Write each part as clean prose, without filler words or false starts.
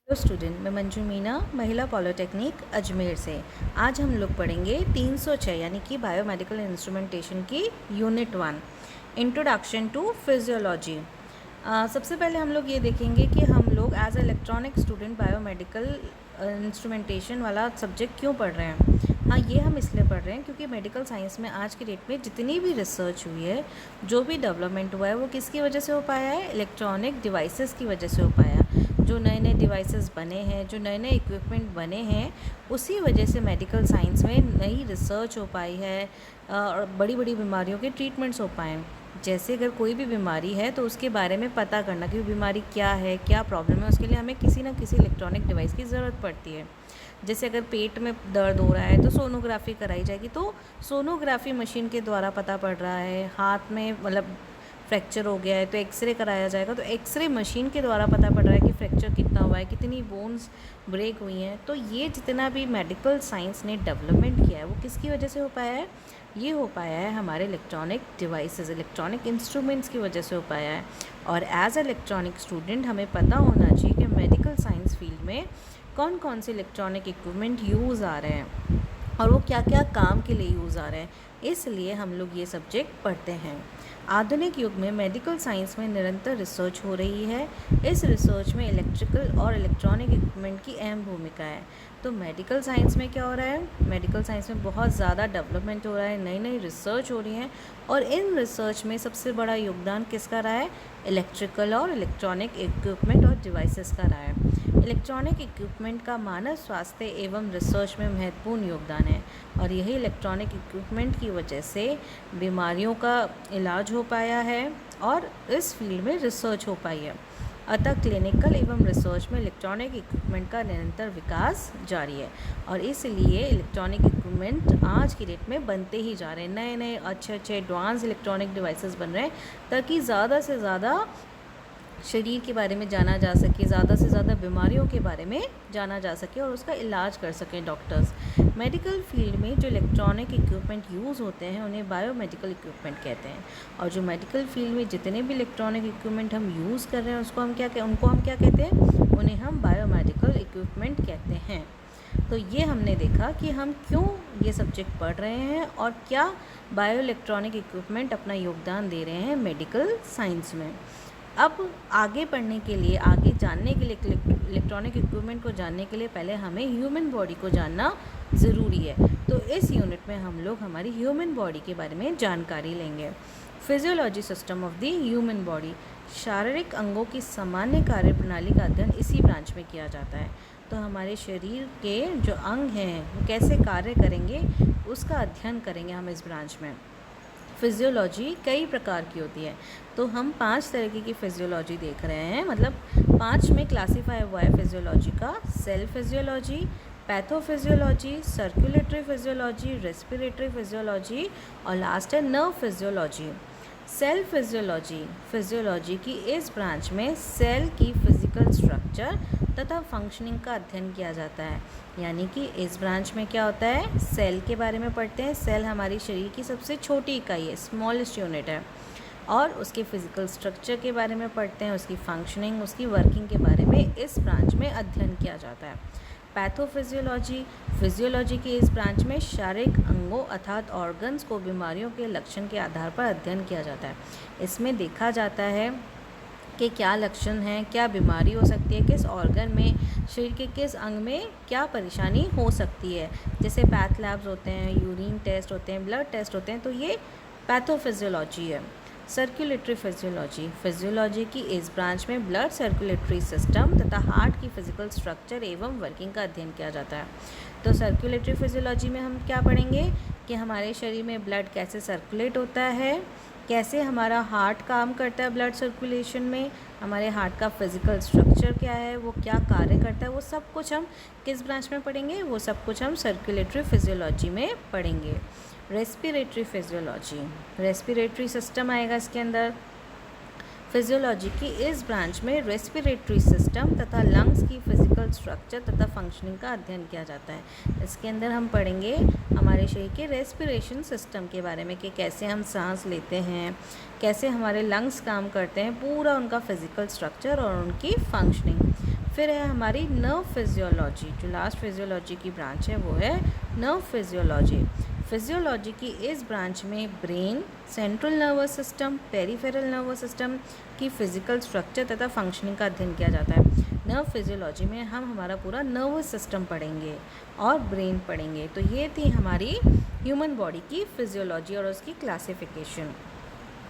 Hello student, मैं मंजू मीना महिला polytechnic Ajmer से। आज हम लोग पढ़ेंगे 306 यानी कि बायोमेडिकल इंस्ट्रूमेंटेशन की यूनिट 1 इंट्रोडक्शन टू फिजियोलॉजी। सबसे पहले हम लोग ये देखेंगे कि हम लोग as electronic student biomedical instrumentation वाला सब्जेक्ट क्यों पढ़ रहे हैं। हाँ, ये हम इसलिए पढ़ रहे हैं क्योंकि मेडिकल साइंस में आज की डेट में जितनी भी रिसर्च हुई है, जो भी डेवलपमेंट हुआ है, वो किसकी वजह से हो पाया है? इलेक्ट्रॉनिक डिवाइसेस की वजह से हो पाया। जो नए नए डिवाइसेस बने हैं, जो नए नए इक्विपमेंट बने हैं, उसी वजह से मेडिकल साइंस में नई रिसर्च हो पाई है और बड़ी बड़ी बीमारियों के ट्रीटमेंट्स हो पाए हैं। जैसे अगर कोई भी बीमारी है तो उसके बारे में पता करना कि वो बीमारी क्या है, क्या प्रॉब्लम है, उसके लिए हमें किसी ना किसी इलेक्ट्रॉनिक डिवाइस की ज़रूरत पड़ती है। जैसे अगर पेट में दर्द हो रहा है तो सोनोग्राफी कराई जाएगी, तो सोनोग्राफी मशीन के द्वारा पता पड़ रहा है। हाथ में मतलब फ्रैक्चर हो गया है तो एक्सरे कराया जाएगा, तो एक्सरे मशीन के द्वारा पता पड़ रहा है कि फ्रैक्चर कितना हुआ है, कितनी बोन्स ब्रेक हुई हैं। तो ये जितना भी मेडिकल साइंस ने डेवलपमेंट किया है वो किसकी वजह से हो पाया है? ये हो पाया है हमारे इलेक्ट्रॉनिक डिवाइसेस, इलेक्ट्रॉनिक इंस्ट्रूमेंट्स की वजह से हो पाया है। और एज इलेक्ट्रॉनिक स्टूडेंट हमें पता होना चाहिए कि मेडिकल साइंस फील्ड में कौन कौन से इलेक्ट्रॉनिक इक्विपमेंट यूज़ आ रहे हैं और वो क्या क्या काम के लिए यूज़ आ रहे हैं, इसलिए हम लोग ये सब्जेक्ट पढ़ते हैं। आधुनिक युग में मेडिकल साइंस में निरंतर रिसर्च हो रही है। इस रिसर्च में इलेक्ट्रिकल और इलेक्ट्रॉनिक इक्विपमेंट की अहम भूमिका है। तो मेडिकल साइंस में क्या हो रहा है? मेडिकल साइंस में बहुत ज़्यादा डेवलपमेंट हो रहा है, नई नई रिसर्च हो रही है और इन रिसर्च में सबसे बड़ा योगदान किसका रहा है? इलेक्ट्रिकल और इलेक्ट्रॉनिक इक्विपमेंट और डिवाइसेस का रहा है। इलेक्ट्रॉनिक इक्विपमेंट का मानव स्वास्थ्य एवं रिसर्च में महत्वपूर्ण योगदान है और यही इलेक्ट्रॉनिक इक्विपमेंट की वजह से बीमारियों का इलाज हो पाया है और इस फील्ड में रिसर्च हो पाई है। अतः क्लिनिकल एवं रिसर्च में इलेक्ट्रॉनिक इक्विपमेंट का निरंतर विकास जारी है और इसलिए इलेक्ट्रॉनिक इक्विपमेंट आज की डेट में बनते ही जा रहे हैं। नए नए अच्छे अच्छे एडवांस इलेक्ट्रॉनिक डिवाइसेस बन रहे हैं ताकि ज़्यादा से ज़्यादा शरीर के बारे में जाना जा सके, ज़्यादा से ज़्यादा बीमारियों के बारे में जाना जा सके और उसका इलाज कर सकें डॉक्टर्स। मेडिकल फील्ड में जो इलेक्ट्रॉनिक इक्विपमेंट यूज़ होते हैं उन्हें बायोमेडिकल इक्विपमेंट कहते हैं और जो मेडिकल फील्ड में जितने भी इलेक्ट्रॉनिक इक्विपमेंट हम यूज़ कर रहे हैं उनको हम क्या कहते हैं? उन्हें हम बायोमेडिकल इक्विपमेंट कहते हैं। तो ये हमने देखा कि हम क्यों ये सब्जेक्ट पढ़ रहे हैं और क्या बायो इलेक्ट्रॉनिक इक्विपमेंट अपना योगदान दे रहे हैं मेडिकल साइंस में। अब आगे पढ़ने के लिए, आगे जानने के लिए, इलेक्ट्रॉनिक इक्विपमेंट को जानने के लिए पहले हमें ह्यूमन बॉडी को जानना ज़रूरी है। तो इस यूनिट में हम लोग हमारी ह्यूमन बॉडी के बारे में जानकारी लेंगे। Physiology system of the human body, शारीरिक अंगों की सामान्य कार्य प्रणाली का अध्ययन इसी ब्रांच में किया जाता है। तो हमारे शरीर के जो अंग हैं वो कैसे कार्य करेंगे उसका अध्ययन करेंगे हम इस ब्रांच में। फिजियोलॉजी कई प्रकार की होती है, तो हम 5 तरीके की फिजियोलॉजी देख रहे हैं, मतलब 5 में क्लासीफाई हुआ है फिजियोलॉजी का। Cell physiology, pathophysiology, circulatory physiology, respiratory physiology और लास्ट है nerve physiology. Cell physiology, physiology की इस ब्रांच में सेल की फिजिकल स्ट्रक्चर तथा फंक्शनिंग का अध्ययन किया जाता है। यानी कि इस ब्रांच में क्या होता है? सेल के बारे में पढ़ते हैं। सेल हमारी शरीर की सबसे छोटी इकाई है, स्मॉलेस्ट यूनिट है, और उसके फिजिकल स्ट्रक्चर के बारे में पढ़ते हैं, उसकी फंक्शनिंग, उसकी वर्किंग के बारे में इस ब्रांच में अध्ययन किया जाता है। पैथोफिजियोलॉजी, फिजियोलॉजी की इस ब्रांच में शारीरिक अंगों अर्थात ऑर्गन्स को बीमारियों के लक्षण के आधार पर अध्ययन किया जाता है। इसमें देखा जाता है कि क्या लक्षण हैं, क्या बीमारी हो सकती है, किस ऑर्गन में, शरीर के किस अंग में क्या परेशानी हो सकती है। जैसे पैथ लैब्स होते हैं, यूरिन टेस्ट होते हैं, ब्लड टेस्ट होते हैं, तो ये पैथोफिजियोलॉजी है। सर्कुलेटरी फिजियोलॉजी, फिजियोलॉजी की इस ब्रांच में ब्लड सर्कुलेटरी सिस्टम तथा हार्ट की फिजिकल स्ट्रक्चर एवं वर्किंग का अध्ययन किया जाता है। तो सर्कुलेटरी फिजियोलॉजी में हम क्या पढ़ेंगे कि हमारे शरीर में ब्लड कैसे सर्कुलेट होता है, कैसे हमारा हार्ट काम करता है ब्लड सर्कुलेशन में, हमारे हार्ट का फिजिकल स्ट्रक्चर क्या है, वो क्या कार्य करता है, वो सब कुछ हम किस ब्रांच में पढ़ेंगे? वो सब कुछ हम सर्कुलेटरी फिजियोलॉजी में पढ़ेंगे। रेस्पिरेटरी फिजियोलॉजी, रेस्पिरेटरी सिस्टम आएगा इसके अंदर। फिजियोलॉजी की इस ब्रांच में रेस्पिरेटरी सिस्टम तथा लंग्स की फिजिकल स्ट्रक्चर तथा फंक्शनिंग का अध्ययन किया जाता है। इसके अंदर हम पढ़ेंगे हमारे शरीर के रेस्पिरेशन सिस्टम के बारे में कि कैसे हम सांस लेते हैं, कैसे हमारे लंग्स काम करते हैं, पूरा उनका फिजिकल स्ट्रक्चर और उनकी फंक्शनिंग। फिर है हमारी नर्व फिजियोलॉजी। जो लास्ट फिजियोलॉजी की ब्रांच है वो है नर्व फिजियोलॉजी। फिजियोलॉजी की इस ब्रांच में brain, central nervous system, peripheral nervous system की फिजिकल स्ट्रक्चर तथा फंक्शनिंग का अध्ययन किया जाता है। नर्व फिजियोलॉजी में हम हमारा पूरा नर्वस सिस्टम पढ़ेंगे और ब्रेन पढ़ेंगे। तो ये थी हमारी ह्यूमन बॉडी की फिजियोलॉजी और उसकी क्लासिफिकेशन।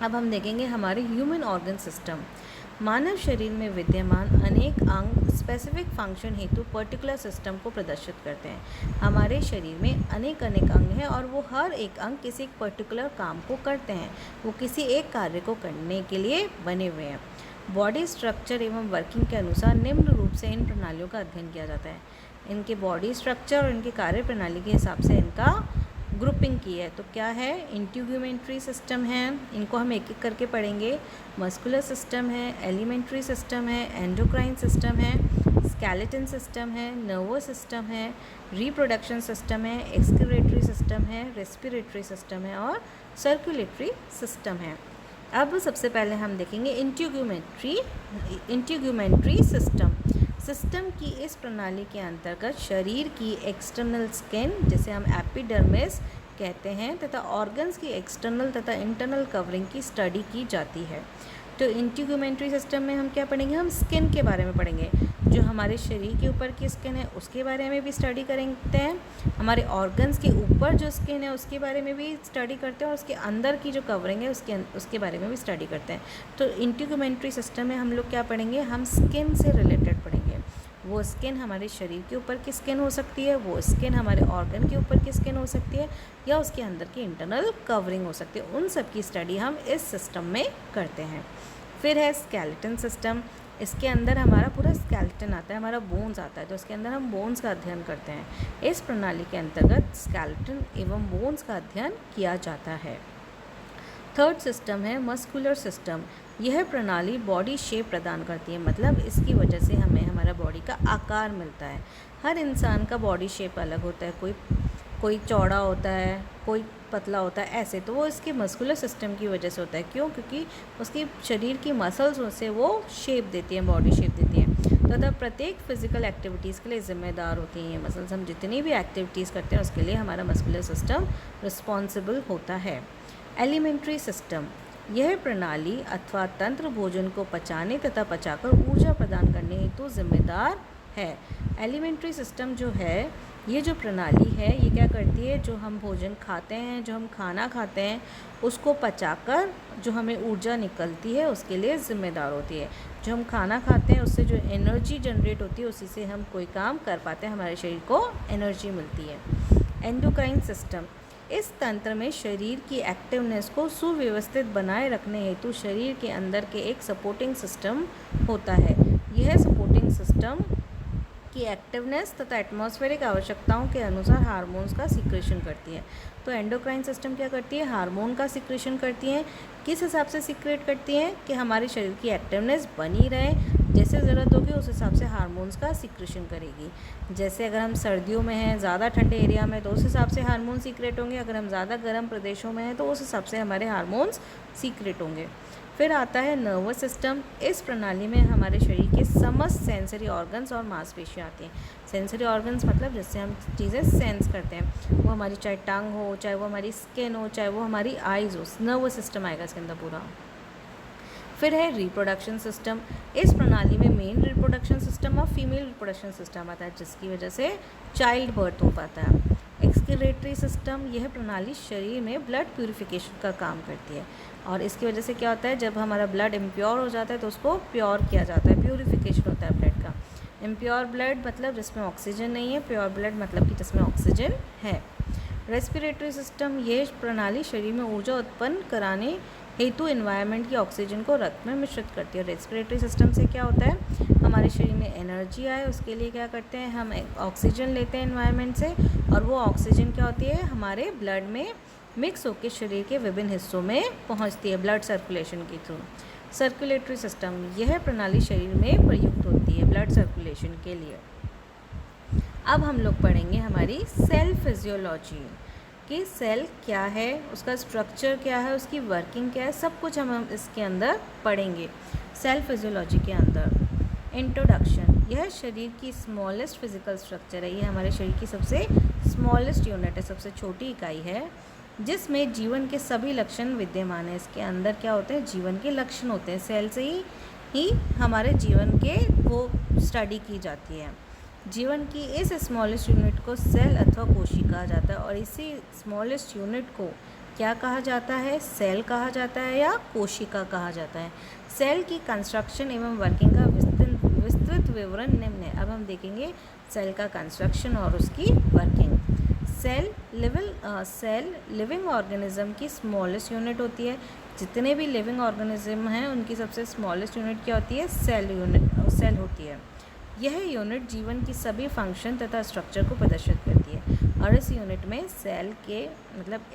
अब हम देखेंगे हमारे ह्यूमन ऑर्गन सिस्टम। मानव शरीर में विद्यमान अनेक अंग स्पेसिफिक फंक्शन हेतु पर्टिकुलर सिस्टम को प्रदर्शित करते हैं। हमारे शरीर में अनेक अंग हैं और वो हर एक अंग किसी एक पर्टिकुलर काम को करते हैं, वो किसी एक कार्य को करने के लिए बने हुए हैं। बॉडी स्ट्रक्चर एवं वर्किंग के अनुसार निम्न रूप से इन प्रणालियों का अध्ययन किया जाता है। इनके बॉडी स्ट्रक्चर और इनकी कार्य प्रणाली के हिसाब से इनका ग्रुपिंग की है। तो क्या है, इंटीग्यूमेंट्री सिस्टम है, इनको हम एक एक करके पढ़ेंगे। मस्कुलर सिस्टम है, एलिमेंट्री सिस्टम है, एंडोक्राइन सिस्टम है, स्केलेटन सिस्टम है, नर्वस सिस्टम है, रिप्रोडक्शन सिस्टम है, एक्सक्रीटरी सिस्टम है, रेस्पिरेटरी सिस्टम है और सर्कुलेटरी सिस्टम है। अब सबसे पहले हम देखेंगे इंटीग्यूमेंट्री सिस्टम की इस प्रणाली के अंतर्गत शरीर की एक्सटर्नल स्किन, जिसे हम एपिडर्मिस कहते हैं, तथा ऑर्गन्स की एक्सटर्नल तथा इंटरनल कवरिंग की स्टडी की जाती है। तो इंटीग्यूमेंट्री सिस्टम में हम क्या पढ़ेंगे, हम स्किन के बारे में पढ़ेंगे। जो हमारे शरीर के ऊपर की स्किन है उसके बारे में भी स्टडी करते हैं। हमारे ऑर्गन्स के ऊपर जो स्किन है उसके बारे में भी स्टडी करते हैं और उसके अंदर की जो कवरिंग है उसके बारे में भी स्टडी करते हैं। तो इंटीग्यूमेंट्री सिस्टम में हम लोग क्या पढ़ेंगे, हम स्किन से रिलेटेड पढ़ेंगे। वो स्किन हमारे शरीर के ऊपर की स्किन हो सकती है, वो स्किन हमारे ऑर्गन के ऊपर की स्किन हो सकती है, या उसके अंदर की इंटरनल कवरिंग हो सकती है। उन सब की स्टडी हम इस सिस्टम में करते हैं। फिर है स्केलेटन सिस्टम। इसके अंदर हमारा पूरा स्केलेटन आता है, हमारा बोन्स आता है, तो इसके अंदर हम बोन्स का अध्ययन करते हैं। इस प्रणाली के अंतर्गत स्केलेटन एवं बोन्स का अध्ययन किया जाता है। थर्ड सिस्टम है मस्कुलर सिस्टम। यह प्रणाली बॉडी शेप प्रदान करती है, मतलब इसकी वजह से हमें हमारा बॉडी का आकार मिलता है। हर इंसान का बॉडी शेप अलग होता है, कोई चौड़ा होता है, कोई पतला होता है, ऐसे। तो वो इसके मस्कुलर सिस्टम की वजह से होता है। क्यों? क्योंकि उसकी शरीर की मसल्स से वो शेप देती हैं, बॉडी शेप देती हैं। तथा प्रत्येक फिजिकल एक्टिविटीज़ के लिए ज़िम्मेदार होती हैं ये मसल्स। हम जितनी भी एक्टिविटीज़ करते हैं उसके लिए हमारा मस्कुलर सिस्टम रिस्पॉन्सिबल होता है। एलिमेंट्री सिस्टम, यह प्रणाली अथवा तंत्र भोजन को पचाने तथा पचाकर ऊर्जा प्रदान करने हेतु जिम्मेदार है। एलिमेंट्री सिस्टम जो है, ये जो प्रणाली है, ये क्या करती है, जो हम भोजन खाते हैं, जो हम खाना खाते हैं, उसको पचाकर जो हमें ऊर्जा निकलती है उसके लिए ज़िम्मेदार होती है। जो हम खाना खाते हैं उससे जो एनर्जी जनरेट होती है उसी से हम कोई काम कर पाते हैं, हमारे शरीर को एनर्जी मिलती है। एंडोक्राइन सिस्टम, इस तंत्र में शरीर की एक्टिवनेस को सुव्यवस्थित बनाए रखने हेतु शरीर के अंदर के एक सपोर्टिंग सिस्टम होता है। यह सपोर्टिंग सिस्टम की एक्टिवनेस तथा एटमॉस्फेरिक आवश्यकताओं के अनुसार हार्मोन्स का सीक्रेशन करती है। तो एंडोक्राइन सिस्टम क्या करती है, हार्मोन का सीक्रेशन करती है। किस हिसाब से सीक्रेट करती है कि हमारे शरीर की एक्टिवनेस बनी रहे, जैसे ज़रूरत होगी उस हिसाब से हार्मोन्स का सीक्रेशन करेगी। जैसे अगर हम सर्दियों में हैं, ज़्यादा ठंडे एरिया में, तो उस हिसाब से हार्मोन सीक्रेट होंगे। अगर हम ज़्यादा गर्म प्रदेशों में हैं तो उस हिसाब से हमारे हार्मोन्स सीक्रेट होंगे। फिर आता है नर्वस सिस्टम। इस प्रणाली में हमारे शरीर के समस्त सेंसरी ऑर्गन्स और मांसपेशियाँ आती हैं। सेंसरी ऑर्गन्स मतलब जिससे हम चीज़ें सेंस करते हैं, वो हमारी चाहे टंग हो, चाहे वो हमारी स्किन हो, चाहे वो हमारी आइज़ हो, नर्वस सिस्टम आएगा इसके अंदर पूरा। फिर है रिप्रोडक्शन सिस्टम। इस प्रणाली में मेन रिप्रोडक्शन सिस्टम और फीमेल रिप्रोडक्शन सिस्टम आता है, जिसकी वजह से चाइल्ड बर्थ हो पाता है। एक्सक्रीटरी सिस्टम, यह प्रणाली शरीर में ब्लड प्यूरिफिकेशन का काम करती है और इसकी वजह से क्या होता है, जब हमारा ब्लड इम्प्योर हो जाता है तो उसको प्योर किया जाता है, प्यूरिफिकेशन होता है ब्लड का। इम्प्योर ब्लड मतलब जिसमें ऑक्सीजन नहीं है, प्योर ब्लड मतलब कि जिसमें ऑक्सीजन है। रेस्पिरेटरी सिस्टम, ये प्रणाली शरीर में ऊर्जा उत्पन्न कराने हेतु एनवायरनमेंट की ऑक्सीजन को रक्त में मिश्रित करती है। रेस्पिरेटरी सिस्टम से क्या होता है, हमारे शरीर में एनर्जी आए उसके लिए क्या करते हैं, हम ऑक्सीजन लेते हैं एनवायरनमेंट से, और वो ऑक्सीजन क्या होती है, हमारे ब्लड में मिक्स होकर शरीर के विभिन्न हिस्सों में पहुंचती है ब्लड सर्कुलेशन के थ्रू। सर्कुलेटरी सिस्टम, यह प्रणाली शरीर में प्रयुक्त होती है ब्लड सर्कुलेशन के लिए। अब हम लोग पढ़ेंगे हमारी सेल फिजियोलॉजी कि सेल क्या है, उसका स्ट्रक्चर क्या है, उसकी वर्किंग क्या है, सब कुछ हम इसके अंदर पढ़ेंगे सेल फिजियोलॉजी के अंदर। इंट्रोडक्शन, यह शरीर की स्मॉलेस्ट फिजिकल स्ट्रक्चर है। ये हमारे शरीर की सबसे स्मॉलेस्ट यूनिट है, सबसे छोटी इकाई है, जिसमें जीवन के सभी लक्षण विद्यमान हैं। इसके अंदर क्या होते हैं? जीवन के लक्षण होते हैं। सेल से ही हमारे जीवन के वो स्टडी की जाती है। जीवन की इस स्मॉलेस्ट यूनिट को सेल अथवा कोशिका कहा जाता है, और इसी स्मॉलेस्ट यूनिट को क्या कहा जाता है? सेल कहा जाता है या कोशिका कहा जाता है। सेल की कंस्ट्रक्शन एवं वर्किंग का विस्तृत विवरण निम्न है। अब हम देखेंगे सेल का कंस्ट्रक्शन और उसकी वर्किंग। सेल लिविंग ऑर्गेनिज्म की स्मॉलेस्ट यूनिट होती है। जितने भी लिविंग ऑर्गेनिज्म हैं उनकी सबसे स्मॉलेस्ट यूनिट क्या होती है? सेल होती है। यह यूनिट जीवन की सभी फंक्शन तथा स्ट्रक्चर को प्रदर्शित करती है, और इस यूनिट में सेल के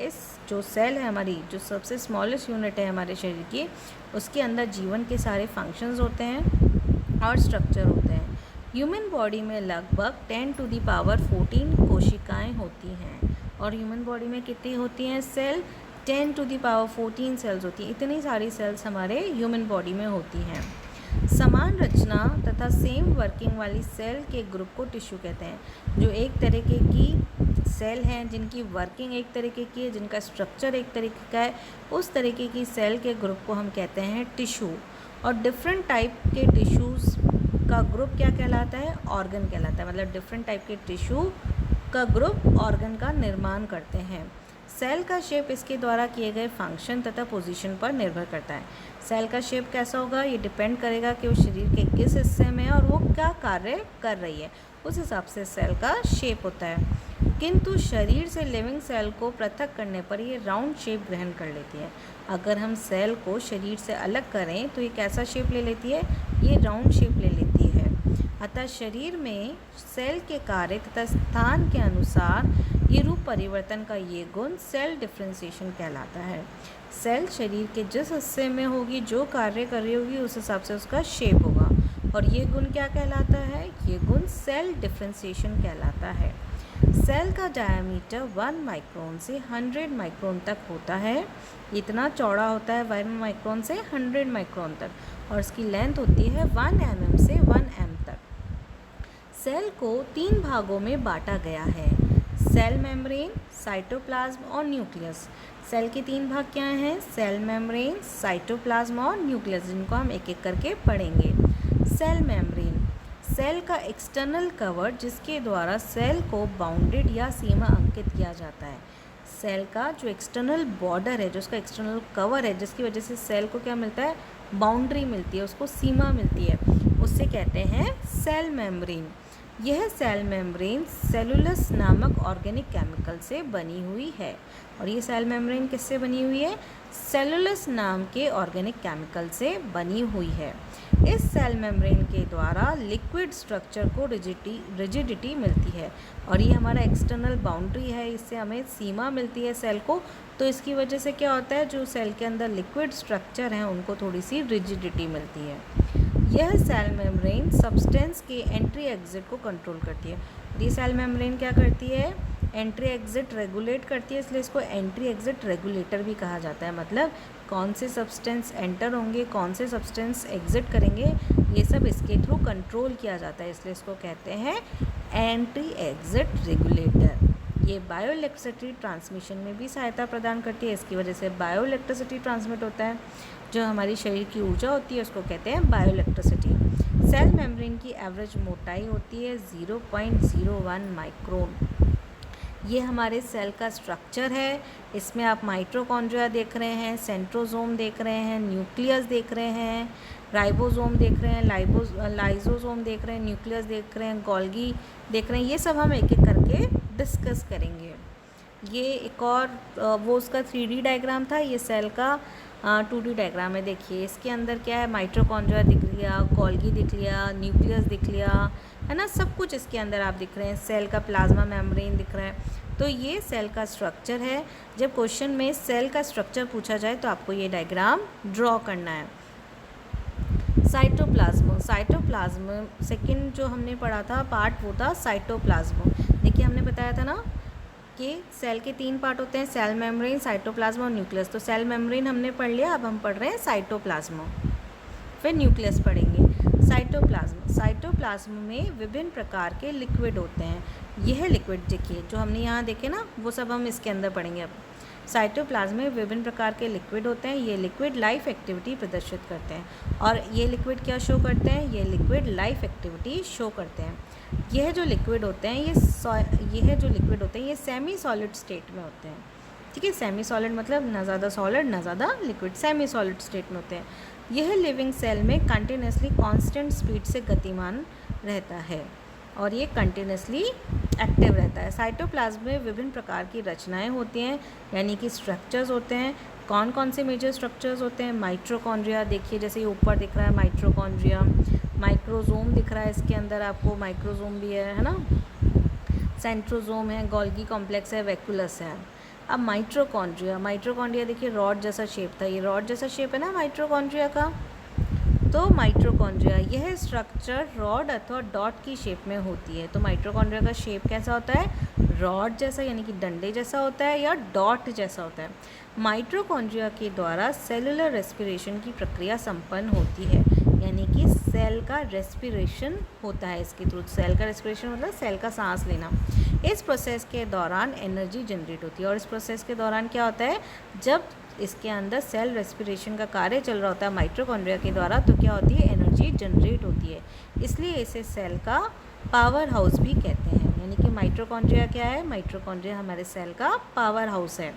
इस जो सेल है हमारी, जो सबसे स्मॉलेस्ट यूनिट है हमारे शरीर की, उसके अंदर जीवन के सारे फंक्शंस होते हैं और स्ट्रक्चर होते हैं। ह्यूमन बॉडी में लगभग 10⁻14 कोशिकाएं होती हैं, और ह्यूमन बॉडी में कितनी होती हैं? सेल 10⁻14 सेल्स होती हैं। इतनी सारी सेल्स हमारे ह्यूमन बॉडी में होती हैं। समान रचना तथा सेम वर्किंग वाली सेल के ग्रुप को टिश्यू कहते हैं। जो एक तरीके की सेल हैं, जिनकी वर्किंग एक तरीके की है, जिनका स्ट्रक्चर एक तरीके का है, उस तरीके की सेल के ग्रुप को हम कहते हैं टिश्यू। और डिफरेंट टाइप के टिश्यूज़ का ग्रुप क्या कहलाता है? ऑर्गन कहलाता है। मतलब डिफरेंट टाइप के टिश्यू का ग्रुप ऑर्गन का निर्माण करते हैं। सेल का शेप इसके द्वारा किए गए फंक्शन तथा पोजीशन पर निर्भर करता है। सेल का शेप कैसा होगा? ये डिपेंड करेगा कि वो शरीर के किस हिस्से में है और वो क्या कार्य कर रही है, उस हिसाब से सेल का शेप होता है। किंतु शरीर से लिविंग सेल को पृथक करने पर ये राउंड शेप ग्रहण कर लेती है। अगर हम सेल को शरीर से अलग करें तो ये कैसा शेप ले लेती है? ये राउंड शेप ले लेती है। अतः शरीर में सेल के कार्य तथा स्थान के अनुसार ये रूप परिवर्तन का ये गुण सेल डिफरेंशिएशन कहलाता है। सेल शरीर के जिस हिस्से में होगी, जो कार्य कर रही होगी, उस हिसाब से उसका शेप होगा, और ये गुण क्या कहलाता है? ये गुण सेल डिफरेंशिएशन कहलाता है। सेल का डायमीटर 1 माइक्रोन से 100 माइक्रोन तक होता है। इतना चौड़ा होता है 1 माइक्रोन से 100 माइक्रोन तक, और इसकी लेंथ होती है 1 mm से 1 m तक। सेल को 3 भागों में बांटा गया है: सेल मेम्ब्रेन, साइटोप्लाज्म और न्यूक्लियस। सेल के 3 भाग क्या हैं? सेल मेम्ब्रेन, साइटोप्लाज्म और न्यूक्लियस, जिनको हम एक एक करके पढ़ेंगे। सेल मेम्ब्रेन, सेल का एक्सटर्नल कवर जिसके द्वारा सेल को बाउंडेड या सीमा अंकित किया जाता है। सेल का जो एक्सटर्नल बॉर्डर है, जो उसका एक्सटर्नल कवर है, जिसकी वजह से सेल को क्या मिलता है? बाउंड्री मिलती है, उसको सीमा मिलती है, उससे कहते हैं सेल मेम्ब्रेन। यह सेल मेम्ब्रेन सेलुलस नामक ऑर्गेनिक केमिकल से बनी हुई है। और ये सेल मेम्ब्रेन किससे बनी हुई है? सेलुलस नाम के ऑर्गेनिक केमिकल से बनी हुई है। इस सेल मेम्ब्रेन के द्वारा लिक्विड स्ट्रक्चर को रिजिडिटी मिलती है, और ये हमारा एक्सटर्नल बाउंड्री है, इससे हमें सीमा मिलती है सेल को। तो इसकी वजह से क्या होता है? जो सेल के अंदर लिक्विड स्ट्रक्चर हैं उनको थोड़ी सी रिजिडिटी मिलती है। यह सेल मेम्ब्रेन सब्सटेंस के एंट्री एग्जिट को कंट्रोल करती है। ये सेल मेम्ब्रेन क्या करती है? एंट्री एग्जिट रेगुलेट करती है, इसलिए इसको एंट्री एग्जिट रेगुलेटर भी कहा जाता है। मतलब कौन से सब्सटेंस एंटर होंगे, कौन से सब्सटेंस एग्जिट करेंगे, ये सब इसके थ्रू कंट्रोल किया जाता है, इसलिए इसको कहते हैं एंट्री एग्जिट रेगुलेटर। ये बायोइलेक्ट्रिसिटी ट्रांसमिशन में भी सहायता प्रदान करती है, इसकी वजह से बायोइलेक्ट्रिसिटी ट्रांसमिट होता है। जो हमारी शरीर की ऊर्जा होती है उसको कहते हैं बायोइलेक्ट्रिसिटी। सेल मेम्ब्रेन की एवरेज मोटाई होती है 0.01 माइक्रोन। ये हमारे सेल का स्ट्रक्चर है। इसमें आप माइटोकॉन्ड्रिया देख रहे हैं, सेंट्रोसोम देख रहे हैं, न्यूक्लियस देख रहे हैं, राइबोसोम देख रहे हैं, लाइसोसोम देख रहे हैं, न्यूक्लियस देख रहे हैं, गोल्गी देख रहे हैं। ये सब हम एक एक करके डिस्कस करेंगे। ये एक और वो उसका 3D डायग्राम था, ये सेल का 2D डायग्राम है। देखिए इसके अंदर क्या है? माइटोकॉन्ड्रिया दिख लिया, गोल्गी दिख लिया, न्यूक्लियस दिख लिया, है ना, सब कुछ इसके अंदर आप दिख रहे हैं। सेल का प्लाज्मा मेम्ब्रेन दिख रहा है। तो ये सेल का स्ट्रक्चर है। जब क्वेश्चन में सेल का स्ट्रक्चर पूछा जाए तो आपको ये डायग्राम ड्रॉ करना है। साइटोप्लाज्म सेकंड जो हमने पढ़ा था पार्ट, वो था साइटोप्लाज्म। देखिए हमने बताया था ना कि सेल के 3 पार्ट होते हैं: सेल मेम्ब्रेन, साइटोप्लाज्म और न्यूक्लियस। तो सेल मेम्ब्रेन हमने पढ़ लिया, अब हम पढ़ रहे हैं साइटोप्लाज्म, फिर न्यूक्लियस पढ़ेंगे। साइटोप्लाज्म में विभिन्न प्रकार के लिक्विड होते हैं। यह लिक्विड देखिए जो हमने यहाँ देखे ना, वो सब हम इसके अंदर पढ़ेंगे अब। साइटोप्लाज्म में विभिन्न प्रकार के लिक्विड होते हैं। ये लिक्विड लाइफ एक्टिविटी प्रदर्शित करते हैं। और ये लिक्विड क्या शो करते हैं? ये लिक्विड लाइफ एक्टिविटी शो करते हैं। यह जो लिक्विड होते हैं ये सेमी सॉलिड स्टेट में होते हैं। ठीक है, सेमी सॉलिड मतलब ना ज़्यादा सॉलिड ना ज़्यादा लिक्विड, सेमी सॉलिड स्टेट में होते हैं। यह लिविंग सेल में कंटिन्यूसली कांस्टेंट स्पीड से गतिमान रहता है और ये कंटिन्यूसली एक्टिव रहता है। साइटोप्लाज्म में विभिन्न प्रकार की रचनाएं होती हैं, यानी कि स्ट्रक्चर्स होते हैं। कौन कौन से मेजर स्ट्रक्चर्स होते हैं? माइटोकॉन्ड्रिया, देखिए जैसे ये ऊपर दिख रहा है माइटोकॉन्ड्रिया। माइक्रोसोम दिख रहा है इसके अंदर आपको, माइक्रोसोम भी है ना। सेंट्रोसोम है, गोल्गी कॉम्प्लेक्स है, वैक्यूलस है। अब माइटोकॉन्ड्रिया देखिए रॉड जैसा शेप था, ये रॉड जैसा शेप है ना माइटोकॉन्ड्रिया का। तो माइटोकॉन्ड्रिया यह स्ट्रक्चर रॉड अथवा डॉट की शेप में होती है। तो माइटोकॉन्ड्रिया का शेप कैसा होता है? रॉड जैसा, यानी कि डंडे जैसा होता है, या डॉट जैसा होता है। माइटोकॉन्ड्रिया के द्वारा सेलुलर रेस्पिरेशन की प्रक्रिया संपन्न होती है, यानी कि सेल का रेस्पिरेशन होता है इसके थ्रू। सेल का रेस्पिरेशन मतलब सेल का सांस लेना। इस प्रोसेस के दौरान एनर्जी जनरेट होती है। और इस प्रोसेस के दौरान क्या होता है? जब इसके अंदर सेल रेस्पिरेशन का कार्य चल रहा होता है माइटोकॉन्ड्रिया के द्वारा, तो क्या होती है? एनर्जी जनरेट होती है। इसलिए इसे सेल का पावर हाउस भी कहते हैं। यानी कि माइटोकॉन्ड्रिया क्या है? माइटोकॉन्ड्रिया हमारे सेल का पावर हाउस है।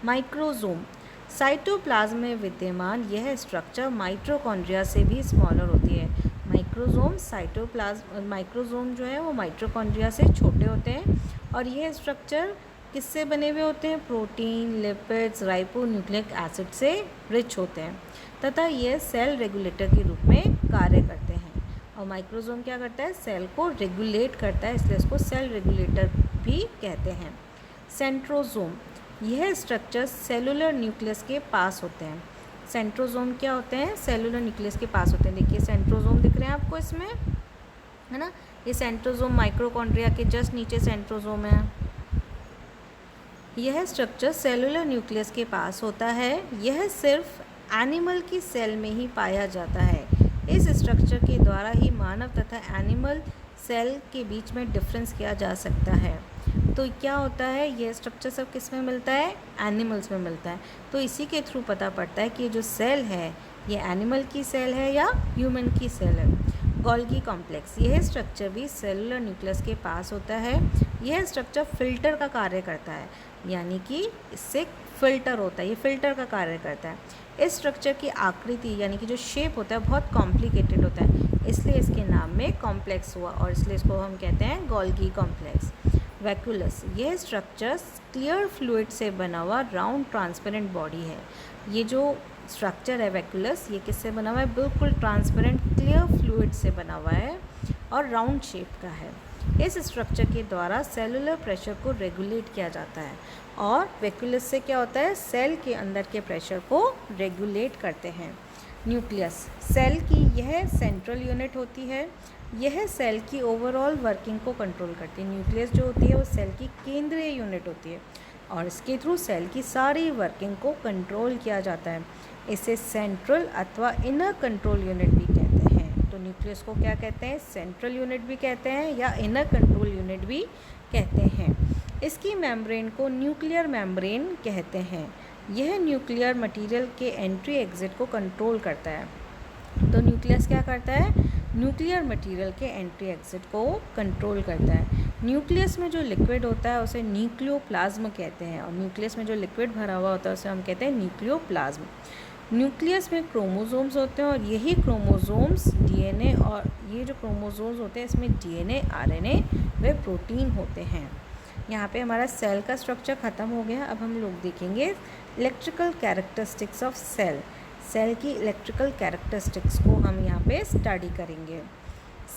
माइक्रोसोम, साइटोप्लाज्म में विद्यमान यह स्ट्रक्चर माइटोकॉन्ड्रिया से भी स्मॉलर होती है। माइक्रोसोम जो है वो माइटोकॉन्ड्रिया से छोटे होते हैं। और यह स्ट्रक्चर किससे बने हुए होते हैं? प्रोटीन, लिपिड्स, राइबोन्यूक्लिक एसिड से रिच होते हैं तथा यह सेल रेगुलेटर के रूप में कार्य करते हैं। और माइक्रोसोम क्या करता है? सेल को रेगुलेट करता है, इसलिए इसको सेल रेगुलेटर भी कहते हैं। सेंट्रोसोम, यह स्ट्रक्चर सेलुलर न्यूक्लियस के पास होते हैं। सेंट्रोसोम क्या होते हैं? सेलुलर न्यूक्लियस के पास होते हैं। देखिए सेंट्रोसोम दिख रहे हैं आपको इसमें, है ना। ये सेंट्रोसोम माइटोकॉन्ड्रिया के जस्ट नीचे सेंट्रोसोम है। यह स्ट्रक्चर सेलुलर न्यूक्लियस के पास होता है। यह सिर्फ एनिमल की सेल में ही पाया जाता है। इस स्ट्रक्चर के द्वारा ही मानव तथा एनिमल सेल के बीच में डिफरेंस किया जा सकता है। तो क्या होता है? यह स्ट्रक्चर सब किस में मिलता है? एनिमल्स में मिलता है। तो इसी के थ्रू पता पड़ता है कि ये जो सेल है ये एनिमल की सेल है या ह्यूमन की सेल है। गोल्गी कॉम्प्लेक्स, यह स्ट्रक्चर भी सेलुलर न्यूक्लियस के पास होता है। यह स्ट्रक्चर फिल्टर का कार्य करता है, यानी कि इससे फिल्टर होता है, ये फिल्टर का कार्य करता है। इस स्ट्रक्चर की आकृति यानी कि जो शेप होता है बहुत कॉम्प्लिकेटेड होता है, इसलिए इसके नाम में कॉम्प्लेक्स हुआ और इसलिए इसको हम कहते हैं गोल्गी कॉम्प्लेक्स। वैक्यूलस, यह स्ट्रक्चर क्लियर फ्लूइड से बना हुआ राउंड ट्रांसपेरेंट बॉडी है। ये जो स्ट्रक्चर है वैक्यूलस, ये किससे बना हुआ है? बिल्कुल ट्रांसपेरेंट क्लियर फ्लूइड से बना हुआ है और राउंड शेप का है। इस स्ट्रक्चर के द्वारा सेलुलर प्रेशर को रेगुलेट किया जाता है। और वैक्यूलस से क्या होता है? सेल के अंदर के प्रेशर को रेगुलेट करते हैं। न्यूक्लियस, सेल की यह सेंट्रल यूनिट होती है। यह सेल की ओवरऑल वर्किंग को कंट्रोल करती है। न्यूक्लियस जो होती है वो सेल की केंद्रीय यूनिट होती है और इसके थ्रू सेल की सारी वर्किंग को कंट्रोल किया जाता है। इसे सेंट्रल अथवा इनर कंट्रोल यूनिट भी कहते हैं। तो न्यूक्लियस को क्या कहते हैं? सेंट्रल यूनिट भी कहते हैं या इनर कंट्रोल यूनिट भी कहते हैं। इसकी मेम्ब्रेन को न्यूक्लियर मेम्ब्रेन कहते हैं। यह न्यूक्लियर मटेरियल के एंट्री एग्जिट को कंट्रोल करता है। तो न्यूक्लियस क्या करता है? न्यूक्लियर मटेरियल के एंट्री एग्जिट को कंट्रोल करता है। न्यूक्लियस में जो लिक्विड होता है उसे न्यूक्लियोप्लाज्म कहते हैं और न्यूक्लियस में जो लिक्विड भरा हुआ होता है उसे हम कहते हैं न्यूक्लियोप्लाज्म। न्यूक्लियस में क्रोमोसोम्स होते हैं और यही क्रोमोसोम्स डीएनए, और ये जो क्रोमोसोम्स होते हैं इसमें डीएनए, आरएनए व प्रोटीन होते हैं। यहाँ पे हमारा सेल का स्ट्रक्चर ख़त्म हो गया। अब हम लोग देखेंगे electrical characteristics of cell. Cell की इलेक्ट्रिकल कैरेक्टरिस्टिक्स को हम यहाँ पे स्टडी करेंगे।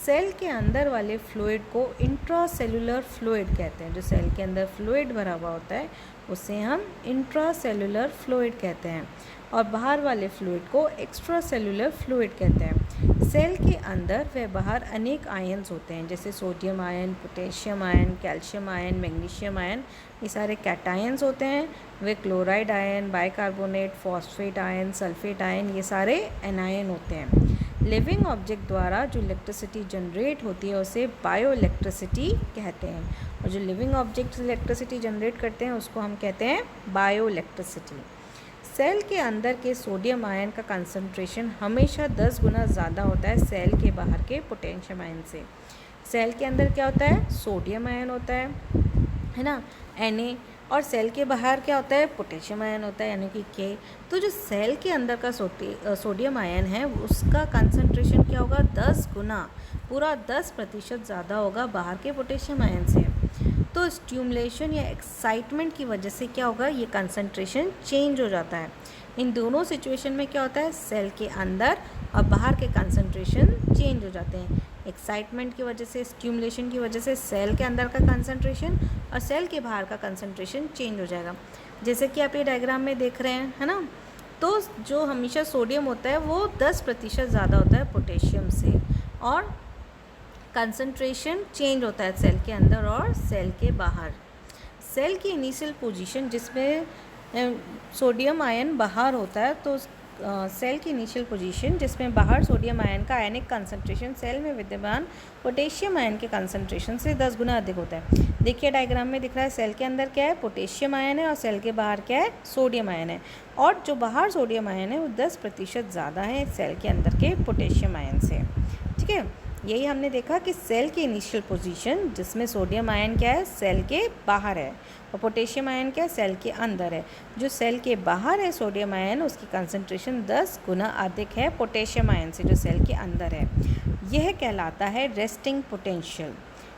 सेल के अंदर वाले फ्लूइड को इंट्रासेलुलर फ्लूइड कहते हैं। जो सेल के अंदर फ्लूइड भरा हुआ होता है उसे हम इंट्रासेलुलर फ्लूइड कहते हैं और बाहर वाले फ्लूइड को एक्स्ट्रासेलुलर फ्लूइड कहते हैं। सेल के अंदर व बाहर अनेक आयन्स होते हैं, जैसे sodium ion, potassium ion, calcium ion, magnesium ion, ये सारे कैटायंस होते हैं। वे chloride ion, bicarbonate, phosphate ion, sulphate ion, ये सारे एनायन होते हैं। लिविंग ऑब्जेक्ट द्वारा जो इलेक्ट्रिसिटी जनरेट होती है उसे बायो इलेक्ट्रिसिटी कहते हैं, और जो लिविंग ऑब्जेक्ट्स इलेक्ट्रिसिटी जनरेट करते हैं उसको हम कहते हैं बायो इलेक्ट्रिसिटी। सेल के अंदर के सोडियम आयन का कंसंट्रेशन हमेशा 10 गुना ज़्यादा होता है सेल के बाहर के पोटेशियम आयन से। सेल के अंदर क्या होता है, सोडियम आयन होता है ना, Na, और सेल के बाहर क्या होता है, पोटेशियम आयन होता है यानी कि K। तो जो सेल के अंदर का सोडियम आयन है उसका कंसंट्रेशन क्या होगा, 10 गुना, पूरा 10% ज़्यादा होगा बाहर के पोटेशियम आयन से। तो स्टिमुलेशन या एक्साइटमेंट की वजह से क्या होगा, ये कंसंट्रेशन चेंज हो जाता है। इन दोनों सिचुएशन में क्या होता है, सेल के अंदर और बाहर के कंसंट्रेशन चेंज हो जाते हैं। एक्साइटमेंट की वजह से, स्टिमुलेशन की वजह से सेल के अंदर का कंसंट्रेशन और सेल के बाहर का कंसंट्रेशन चेंज हो जाएगा, जैसे कि आप ये डायग्राम में देख रहे हैं, है ना। तो जो हमेशा सोडियम होता है वो 10% ज़्यादा होता है पोटेशियम से, और कंसंट्रेशन चेंज होता है सेल के अंदर और सेल के बाहर। सेल की इनिशियल पोजीशन जिसमें सोडियम आयन बाहर होता है, तो सेल की इनिशियल पोजीशन जिसमें बाहर सोडियम आयन का आयनिक कंसंट्रेशन सेल में विद्यमान पोटेशियम आयन के कंसंट्रेशन से 10 गुना अधिक होता है। देखिए डायग्राम में दिख रहा है, सेल के अंदर क्या है, पोटेशियम आयन है, और सेल के बाहर क्या है, सोडियम आयन है, और जो बाहर सोडियम आयन है वो 10% ज़्यादा है सेल के अंदर के पोटेशियम आयन से। ठीक है, यही हमने देखा कि सेल की इनिशियल पोजीशन जिसमें सोडियम आयन क्या है, सेल के बाहर है, और पोटेशियम आयन क्या है, सेल के अंदर है। जो सेल के बाहर है सोडियम आयन, उसकी कंसंट्रेशन 10 गुना अधिक है पोटेशियम आयन से जो सेल के अंदर है। यह कहलाता है रेस्टिंग पोटेंशियल,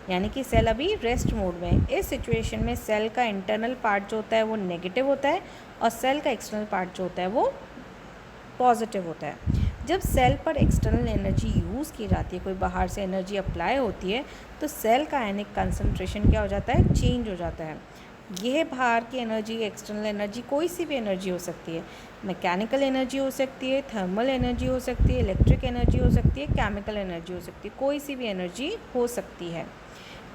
यानी कि सेल अभी रेस्ट मोड में है। इस सिचुएशन में सेल का इंटरनल पार्ट जो होता है वो नेगेटिव होता है, और सेल का एक्सटर्नल पार्ट जो होता है वो पॉजिटिव होता है। जब सेल पर एक्सटर्नल एनर्जी यूज़ की जाती है, कोई बाहर से एनर्जी अप्लाई होती है, तो सेल का आयनिक कंसंट्रेशन क्या हो जाता है, चेंज हो जाता है। यह बाहर की एनर्जी, एक्सटर्नल एनर्जी, कोई सी भी एनर्जी हो सकती है, मैकेनिकल एनर्जी हो सकती है, थर्मल एनर्जी हो सकती है, इलेक्ट्रिक एनर्जी हो सकती है, केमिकल एनर्जी हो सकती है, कोई सी भी एनर्जी हो सकती है।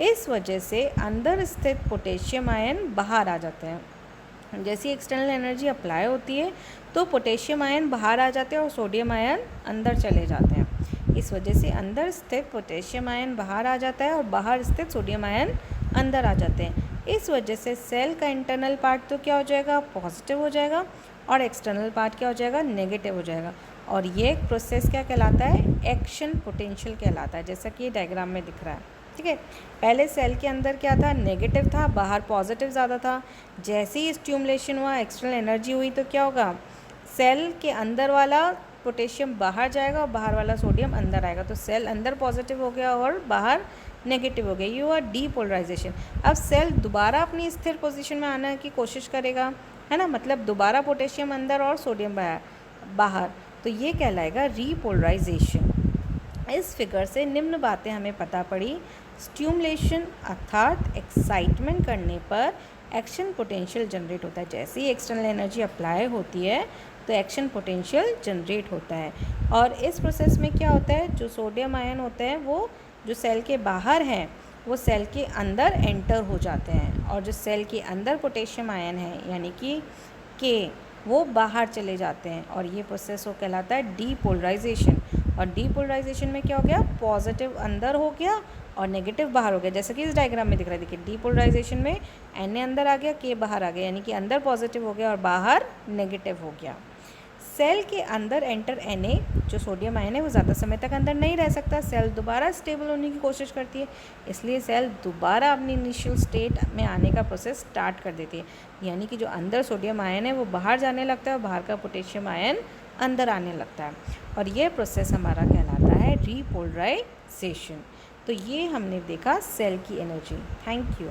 इस वजह से अंदर स्थित पोटेशियम आयन बाहर आ जाते हैं। जैसी एक्सटर्नल एनर्जी अप्लाई होती है तो पोटेशियम आयन बाहर आ जाते हैं और सोडियम आयन अंदर चले जाते हैं। इस वजह से अंदर स्थित पोटेशियम आयन बाहर आ जाता है और बाहर स्थित सोडियम आयन अंदर आ जाते हैं। इस वजह से सेल का इंटरनल पार्ट तो क्या हो जाएगा, पॉजिटिव हो जाएगा, और एक्सटर्नल पार्ट क्या हो जाएगा, नेगेटिव हो जाएगा। और ये प्रोसेस क्या कहलाता है, एक्शन पोटेंशियल कहलाता है, जैसा कि ये डायग्राम में दिख रहा है। ठीक है, पहले सेल के अंदर क्या था, नेगेटिव था, बाहर पॉजिटिव ज़्यादा था। जैसे ही स्टिमुलेशन हुआ, एक्सटर्नल एनर्जी हुई, तो क्या होगा, सेल के अंदर वाला पोटेशियम बाहर जाएगा और बाहर वाला सोडियम अंदर आएगा, तो सेल अंदर पॉजिटिव हो गया और बाहर नेगेटिव हो गया। ये हुआ डीपोलराइजेशन। अब सेल दोबारा अपनी स्थिर पोजीशन में आने की कोशिश करेगा, है ना, मतलब दोबारा पोटेशियम अंदर और सोडियम बाहर, तो ये कहलाएगा रीपोलराइजेशन। इस फिगर से निम्न बातें हमें पता पड़ी। स्टिमुलेशन अर्थात एक्साइटमेंट करने पर एक्शन पोटेंशियल जनरेट होता है। जैसे ही एक्सटर्नल एनर्जी अप्लाई होती है तो एक्शन पोटेंशियल जनरेट होता है, और इस प्रोसेस में क्या होता है, जो सोडियम आयन होते हैं वो जो सेल के बाहर हैं वो सेल के अंदर एंटर हो जाते हैं, और जो सेल के अंदर पोटेशियम आयन है यानी कि के, वो बाहर चले जाते हैं, और ये प्रोसेस वो कहलाता है डीपोलराइजेशन। और डीपोलराइजेशन में क्या हो गया, पॉजिटिव अंदर हो गया और नेगेटिव बाहर हो गया, जैसा कि इस डायग्राम में दिख रहा है। देखिए डीपोलराइजेशन में Na अंदर आ गया, K बाहर आ गया, यानी कि अंदर पॉजिटिव हो गया और बाहर नेगेटिव हो गया। सेल के अंदर एंटर Na, जो सोडियम आयन है वो ज़्यादा समय तक अंदर नहीं रह सकता, सेल दोबारा स्टेबल होने की कोशिश करती है, इसलिए सेल दोबारा अपनी इनिशियल स्टेट में आने का प्रोसेस स्टार्ट कर देती है, यानी कि जो अंदर सोडियम आयन है वो बाहर जाने लगता है और बाहर का पोटेशियम आयन अंदर आने लगता है, और ये प्रोसेस हमारा कहलाता है रीपोलराइजेशन। तो ये हमने देखा सेल की एनर्जी। Thank you.